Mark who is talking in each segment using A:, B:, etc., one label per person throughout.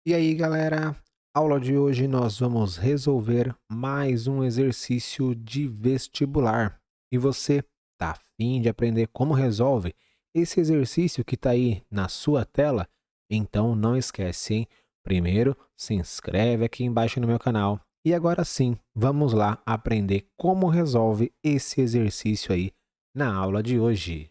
A: E aí, galera? Aula de hoje nós vamos resolver mais um exercício de vestibular. E você tá afim de aprender como resolve esse exercício que está aí na sua tela? Então não esquece, hein? Primeiro, se inscreve aqui embaixo no meu canal. E agora sim, vamos lá aprender como resolve esse exercício aí na aula de hoje.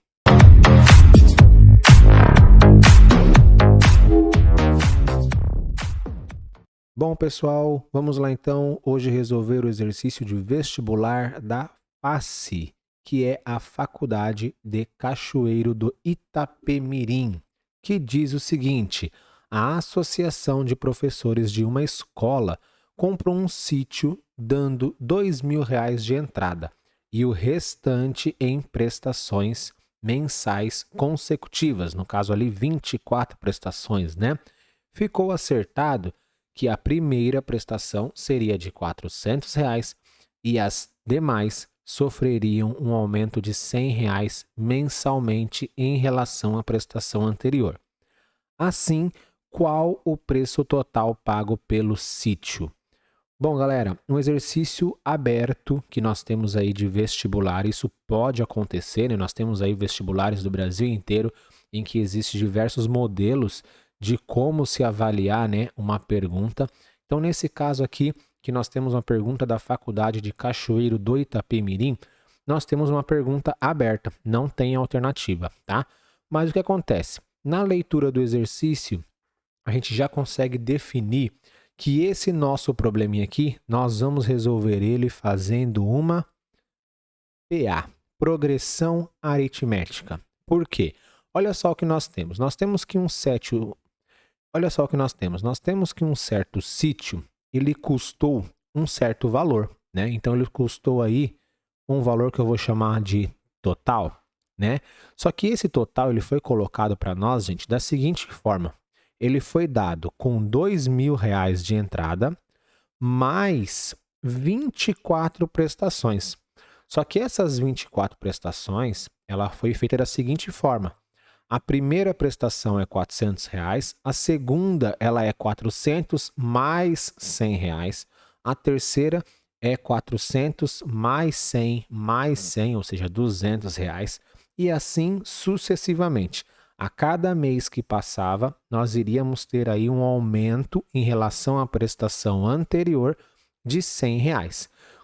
A: Bom, pessoal, vamos lá então hoje resolver o exercício de vestibular da FACE, que é a Faculdade de Cachoeiro do Itapemirim, que diz o seguinte: a Associação de Professores de uma escola comprou um sítio dando R$ 2.000 de entrada e o restante em prestações mensais consecutivas, no caso ali 24 prestações, né? Ficou acertado que a primeira prestação seria de R$ 400 e as demais sofreriam um aumento de R$ 100 mensalmente em relação à prestação anterior. Assim, qual o preço total pago pelo sítio? Bom, galera, um exercício aberto que nós temos aí de vestibular, isso pode acontecer, né? Nós temos aí vestibulares do Brasil inteiro em que existem diversos modelos de como se avaliar, né, uma pergunta. Então, nesse caso aqui, que nós temos uma pergunta da Faculdade de Cachoeiro do Itapemirim, nós temos uma pergunta aberta, não tem alternativa, tá? Mas o que acontece? Na leitura do exercício, a gente já consegue definir que esse nosso probleminha aqui, nós vamos resolver ele fazendo uma PA, progressão aritmética. Por quê? Olha só o que nós temos. Nós temos que olha só o que nós temos. Nós temos que um certo sítio, ele custou um certo valor, né? Então ele custou aí um valor que eu vou chamar de total, né? Só que esse total ele foi colocado para nós, gente, da seguinte forma: ele foi dado com R$ 2.000 de entrada mais 24 prestações. Só que essas 24 prestações, ela foi feita da seguinte forma: a primeira prestação é R$ 400, a segunda ela é 400 mais R$ 100, a terceira é 400 mais 100 mais 100, ou seja, R$ 200, e assim sucessivamente. A cada mês que passava, nós iríamos ter aí um aumento em relação à prestação anterior de R$ 100.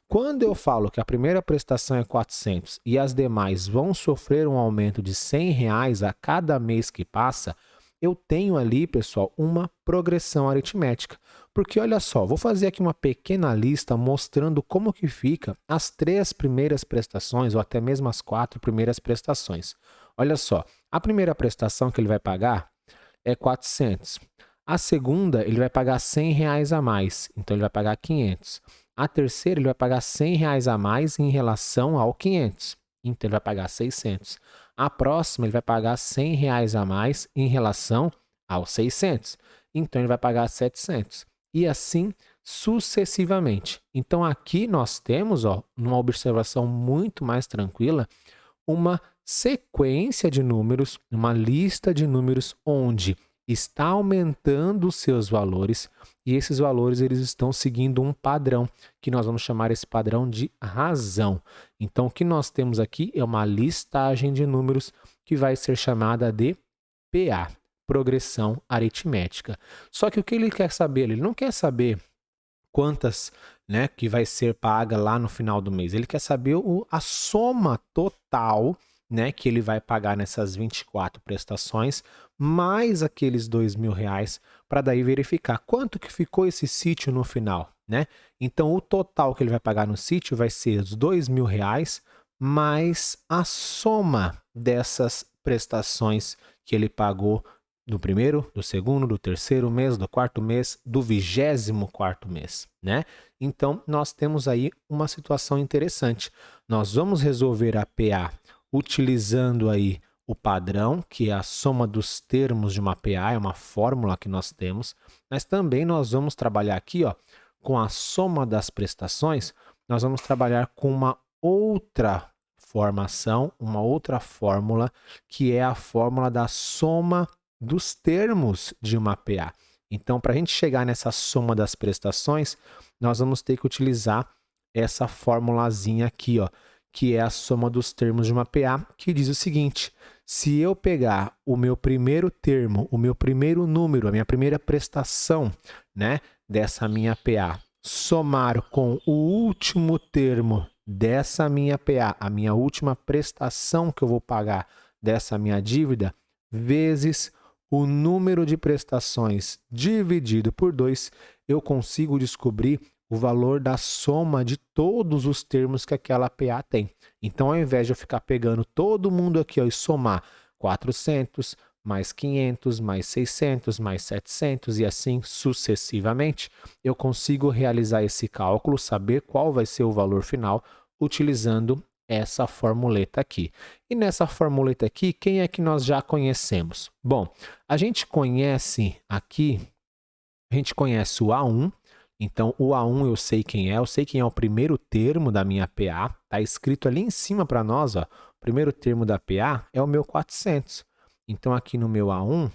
A: Quando eu falo que a primeira prestação é 400 e as demais vão sofrer um aumento de R$ 100 a cada mês que passa, eu tenho ali, pessoal, uma progressão aritmética. Porque olha só, vou fazer aqui uma pequena lista mostrando como que fica as 3 primeiras prestações ou até mesmo as 4 primeiras prestações. Olha só, a primeira prestação que ele vai pagar é 400. A segunda, ele vai pagar R$ 100 a mais, então ele vai pagar 500. A terceira, ele vai pagar R$ 100 a mais em relação ao 500, então ele vai pagar 600. A próxima, ele vai pagar R$ 100 a mais em relação aos 600, então ele vai pagar 700. E assim sucessivamente. Então aqui nós temos, ó, numa observação muito mais tranquila, uma sequência de números, uma lista de números onde está aumentando os seus valores e esses valores eles estão seguindo um padrão que nós vamos chamar esse padrão de razão. Então o que nós temos aqui é uma listagem de números que vai ser chamada de PA, progressão aritmética. Só que o que ele quer saber? Ele não quer saber quantas, né, que vai ser paga lá no final do mês. Ele quer saber a soma total, né, que ele vai pagar nessas 24 prestações, mais aqueles R$ 2.000, para daí verificar quanto que ficou esse sítio no final, né? Então, o total que ele vai pagar no sítio vai ser os R$ 2.000 mais a soma dessas prestações que ele pagou do primeiro, do segundo, do terceiro mês, do quarto mês, do 24º mês, né? Então, nós temos aí uma situação interessante. Nós vamos resolver a PA utilizando aí o padrão, que é a soma dos termos de uma PA, é uma fórmula que nós temos, mas também nós vamos trabalhar aqui, ó, com a soma das prestações, nós vamos trabalhar com uma outra formação, uma outra fórmula, que é a fórmula da soma dos termos de uma PA. Então, para a gente chegar nessa soma das prestações, nós vamos ter que utilizar essa formulazinha aqui, ó, que é a soma dos termos de uma PA, que diz o seguinte: se eu pegar o meu primeiro termo, o meu primeiro número, a minha primeira prestação, né, dessa minha PA, somar com o último termo dessa minha PA, a minha última prestação que eu vou pagar dessa minha dívida, vezes o número de prestações dividido por 2, eu consigo descobrir o valor da soma de todos os termos que aquela PA tem. Então, ao invés de eu ficar pegando todo mundo aqui, ó, e somar 400, mais 500, mais 600, mais 700 e assim sucessivamente, eu consigo realizar esse cálculo, saber qual vai ser o valor final utilizando essa formuleta aqui. E nessa formuleta aqui, quem é que nós já conhecemos? Bom, a gente conhece aqui, a gente conhece o A1. Então, o A1 eu sei quem é o primeiro termo da minha PA, está escrito ali em cima para nós, ó, o primeiro termo da PA é o meu 400. Então, aqui no meu A1,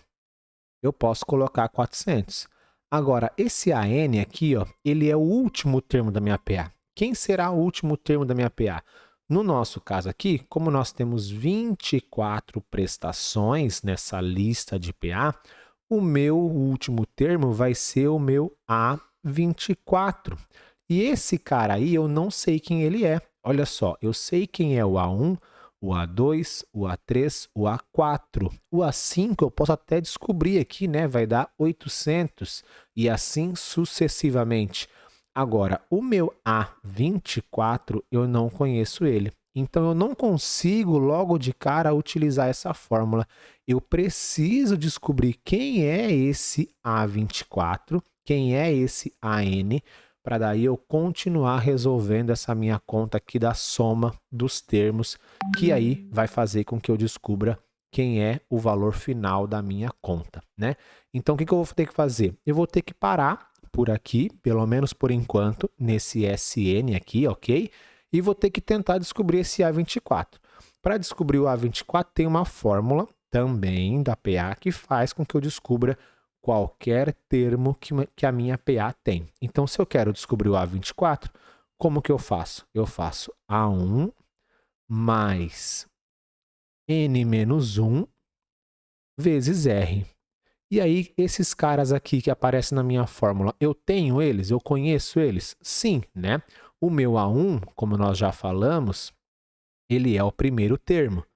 A: eu posso colocar 400. Agora, esse AN aqui, ó, ele é o último termo da minha PA. Quem será o último termo da minha PA? No nosso caso aqui, como nós temos 24 prestações nessa lista de PA, o meu último termo vai ser o meu A24. E esse cara aí, eu não sei quem ele é. Olha só, eu sei quem é o A1, o A2, o A3, o A4. O A5 eu posso até descobrir aqui, né? Vai dar 800 e assim sucessivamente. Agora, o meu A24, eu não conheço ele. Então, eu não consigo logo de cara utilizar essa fórmula. Eu preciso descobrir quem é esse A24, quem é esse AN, para daí eu continuar resolvendo essa minha conta aqui da soma dos termos, que aí vai fazer com que eu descubra quem é o valor final da minha conta, né? Então, o que eu vou ter que fazer? Eu vou ter que parar por aqui, pelo menos por enquanto, nesse SN aqui, ok? E vou ter que tentar descobrir esse A24. Para descobrir o A24, tem uma fórmula também da PA que faz com que eu descubra qualquer termo que a minha PA tem. Então, se eu quero descobrir o A24, como que eu faço? Eu faço A1 mais N menos 1 vezes R. E aí, esses caras aqui que aparecem na minha fórmula, eu tenho eles? Eu conheço eles? Sim, né? O meu A1, como nós já falamos, ele é o primeiro termo.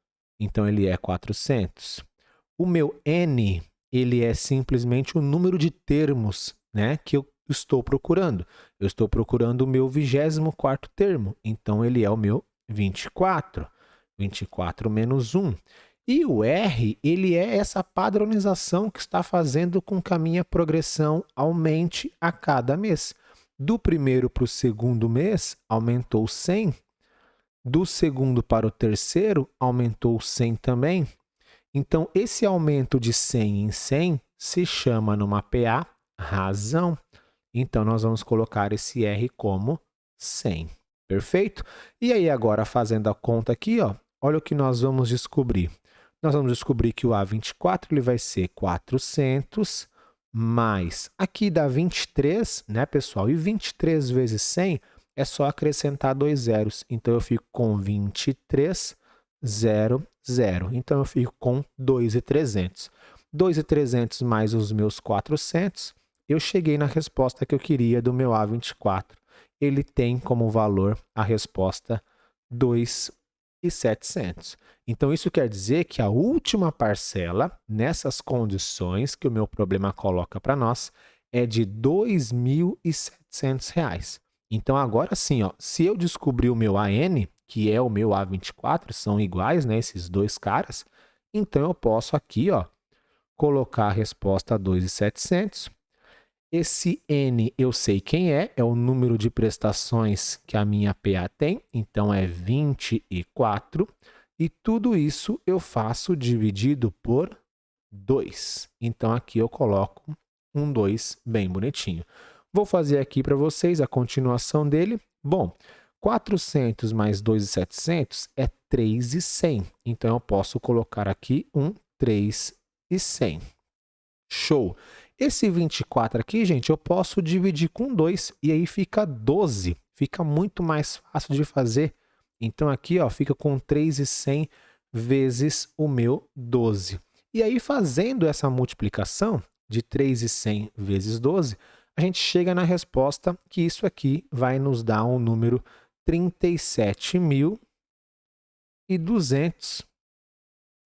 A: Então, ele é 400. O meu N, ele é simplesmente o número de termos, né, que eu estou procurando. Eu estou procurando o meu 24º termo. Então, ele é o meu 24. 24 menos 1. E o R, ele é essa padronização que está fazendo com que a minha progressão aumente a cada mês. Do primeiro para o segundo mês, aumentou 100. Do segundo para o terceiro, aumentou 100 também. Então, esse aumento de 100 em 100 se chama numa PA razão. Então, nós vamos colocar esse R como 100. Perfeito? E aí, agora, fazendo a conta aqui, ó, olha o que nós vamos descobrir. Nós vamos descobrir que o A24 ele vai ser 400 mais, aqui dá 23, né, pessoal? E 23 vezes 100 é só acrescentar 2 zeros. Então, eu fico com 23, 0, 0. Então, eu fico com 2.300. 2.300 mais os meus 400, eu cheguei na resposta que eu queria do meu A24. Ele tem como valor a resposta 2.700. Então, isso quer dizer que a última parcela, nessas condições que o meu problema coloca para nós, é de R$ 2.700. Então, agora sim, ó, se eu descobrir o meu AN, que é o meu A24, são iguais, né, esses dois caras, então eu posso aqui, ó, colocar a resposta 2.700. Esse N eu sei quem é o número de prestações que a minha PA tem, então é 24, e tudo isso eu faço dividido por 2. Então aqui eu coloco um 2 bem bonitinho. Vou fazer aqui para vocês a continuação dele. Bom, 400 mais 2.700 é 3.100. Então eu posso colocar aqui um 3.100. Show! Esse 24 aqui, gente, eu posso dividir com 2 e aí fica 12. Fica muito mais fácil de fazer. Então aqui, ó, fica com 3.100 vezes o meu 12. E aí, fazendo essa multiplicação de 3.100 vezes 12, a gente chega na resposta que isso aqui vai nos dar um número 37.200.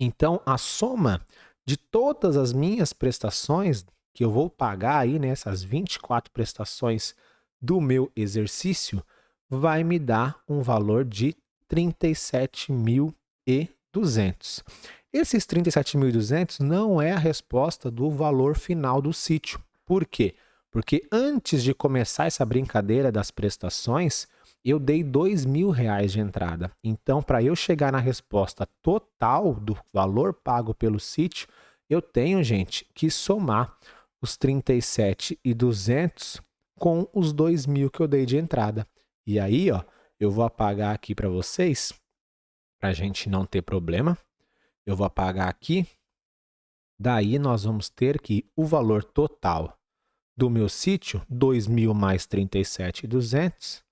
A: Então, a soma de todas as minhas prestações que eu vou pagar aí nessas 24 prestações do meu exercício vai me dar um valor de 37.200. Esses 37.200 não é a resposta do valor final do sítio. Por quê? Porque antes de começar essa brincadeira das prestações, eu dei R$2.000 de entrada. Então, para eu chegar na resposta total do valor pago pelo sítio, eu tenho, gente, que somar os 37.200 com os 2.000 que eu dei de entrada. E aí, ó, eu vou apagar aqui para vocês, para a gente não ter problema. Eu vou apagar aqui. Daí, nós vamos ter que o valor total do meu sítio, 2.000 mais 37.200,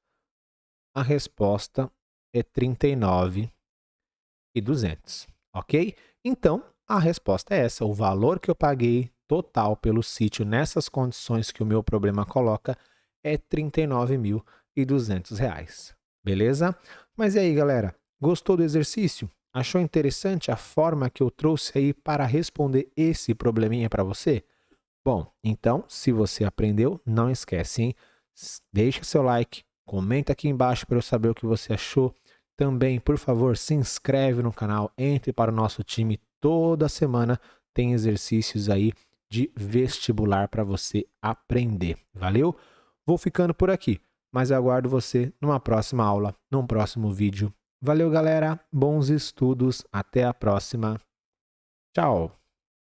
A: a resposta é 39.200, ok? Então, a resposta é essa. O valor que eu paguei total pelo sítio nessas condições que o meu problema coloca é R$39.200, beleza? Mas e aí, galera? Gostou do exercício? Achou interessante a forma que eu trouxe aí para responder esse probleminha para você? Bom, então, se você aprendeu, não esquece, hein? Deixa seu like, comenta aqui embaixo para eu saber o que você achou. Também, por favor, se inscreve no canal, entre para o nosso time. Toda semana tem exercícios aí de vestibular para você aprender. Valeu? Vou ficando por aqui, mas eu aguardo você numa próxima aula, num próximo vídeo. Valeu, galera. Bons estudos. Até a próxima. Tchau.